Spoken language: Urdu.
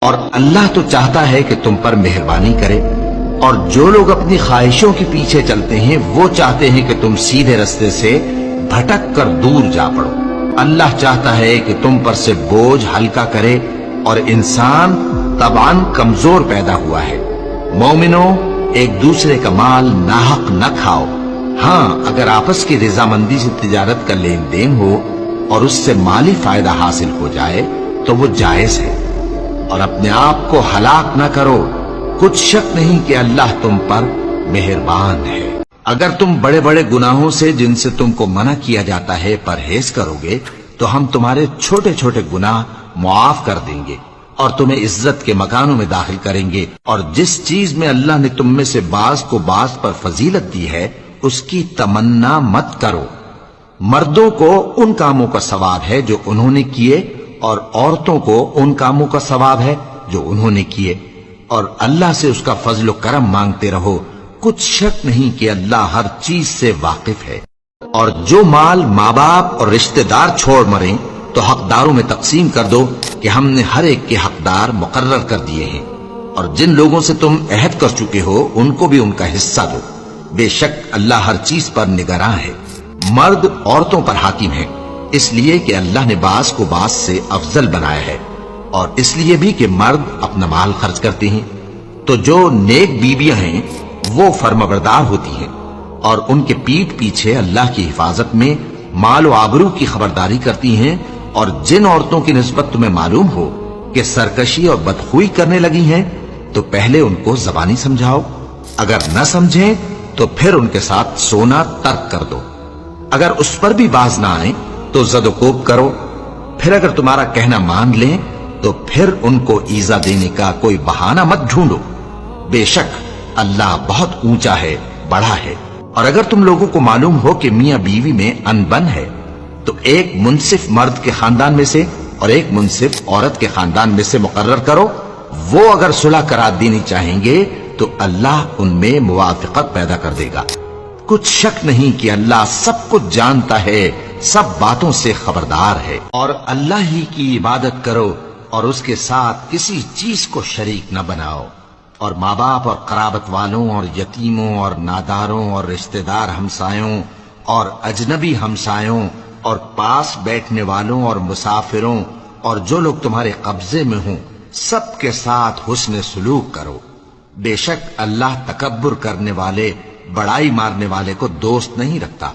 اور اللہ تو چاہتا ہے کہ تم پر مہربانی کرے، اور جو لوگ اپنی خواہشوں کے پیچھے چلتے ہیں وہ چاہتے ہیں کہ تم سیدھے رستے سے بھٹک کر دور جا پڑو۔ اللہ چاہتا ہے کہ تم پر سے بوجھ ہلکا کرے، اور انسان طبعاً کمزور پیدا ہوا ہے۔ مومنوں، ایک دوسرے کا مال ناحق نہ کھاؤ۔ ہاں، اگر آپس کی رضامندی سے تجارت کا لین دین ہو اور اس سے مالی فائدہ حاصل ہو جائے تو وہ جائز ہے، اور اپنے آپ کو ہلاک نہ کرو، کچھ شک نہیں کہ اللہ تم پر مہربان ہے۔ اگر تم بڑے بڑے گناہوں سے جن سے تم کو منع کیا جاتا ہے پرہیز کرو گے تو ہم تمہارے چھوٹے چھوٹے گناہ معاف کر دیں گے اور تمہیں عزت کے مکانوں میں داخل کریں گے۔ اور جس چیز میں اللہ نے تم میں سے بعض کو بعض پر فضیلت دی ہے اس کی تمنا مت کرو۔ مردوں کو ان کاموں کا ثواب ہے جو انہوں نے کیے، اور عورتوں کو ان کاموں کا ثواب ہے جو انہوں نے کیے، اور اللہ سے اس کا فضل و کرم مانگتے رہو، کچھ شک نہیں کہ اللہ ہر چیز سے واقف ہے۔ اور جو مال ماں باپ اور رشتہ دار چھوڑ مریں تو حقداروں میں تقسیم کر دو کہ ہم نے ہر ایک کے حقدار مقرر کر دیے ہیں، اور جن لوگوں سے تم عہد کر چکے ہو ان کو بھی ان کا حصہ دو، بے شک اللہ ہر چیز پر نگراں ہے۔ مرد عورتوں پر حاکم ہے، اس لیے کہ اللہ نے بعض کو بعض سے افضل بنایا ہے، اور اس لیے بھی کہ مرد اپنا مال خرچ کرتے ہیں۔ تو جو نیک بیویاں ہیں وہ فرمانبردار ہوتی ہیں، اور ان کے پیٹھ پیچھے اللہ کی حفاظت میں مال و آبرو کی خبرداری کرتی ہیں۔ اور جن عورتوں کی نسبت تمہیں معلوم ہو کہ سرکشی اور بدخوئی کرنے لگی ہیں تو پہلے ان کو زبانی سمجھاؤ، اگر نہ سمجھیں تو پھر ان کے ساتھ سونا ترک کر دو۔ اگر اس پر بھی باز نہ آئیں تو زد و کوب کرو، پھر اگر تمہارا کہنا مان لیں تو پھر ان کو ایذا دینے کا کوئی بہانہ مت ڈھونڈو، بے شک اللہ بہت اونچا ہے، بڑا ہے۔ اور اگر تم لوگوں کو معلوم ہو کہ میاں بیوی میں انبن ہے تو ایک منصف مرد کے خاندان میں سے اور ایک منصف عورت کے خاندان میں سے مقرر کرو، وہ اگر صلح کرا دینی چاہیں گے تو اللہ ان میں موافقت پیدا کر دے گا۔ کچھ شک نہیں کہ اللہ سب کچھ جانتا ہے، سب باتوں سے خبردار ہے۔ اور اللہ ہی کی عبادت کرو اور اس کے ساتھ کسی چیز کو شریک نہ بناؤ، اور ماں باپ اور قرابت والوں اور یتیموں اور ناداروں اور رشتہ دار ہمسایوں اور اجنبی ہمسایوں اور پاس بیٹھنے والوں اور مسافروں اور جو لوگ تمہارے قبضے میں ہوں سب کے ساتھ حسن سلوک کرو، بے شک اللہ تکبر کرنے والے، بڑائی مارنے والے کو دوست نہیں رکھتا۔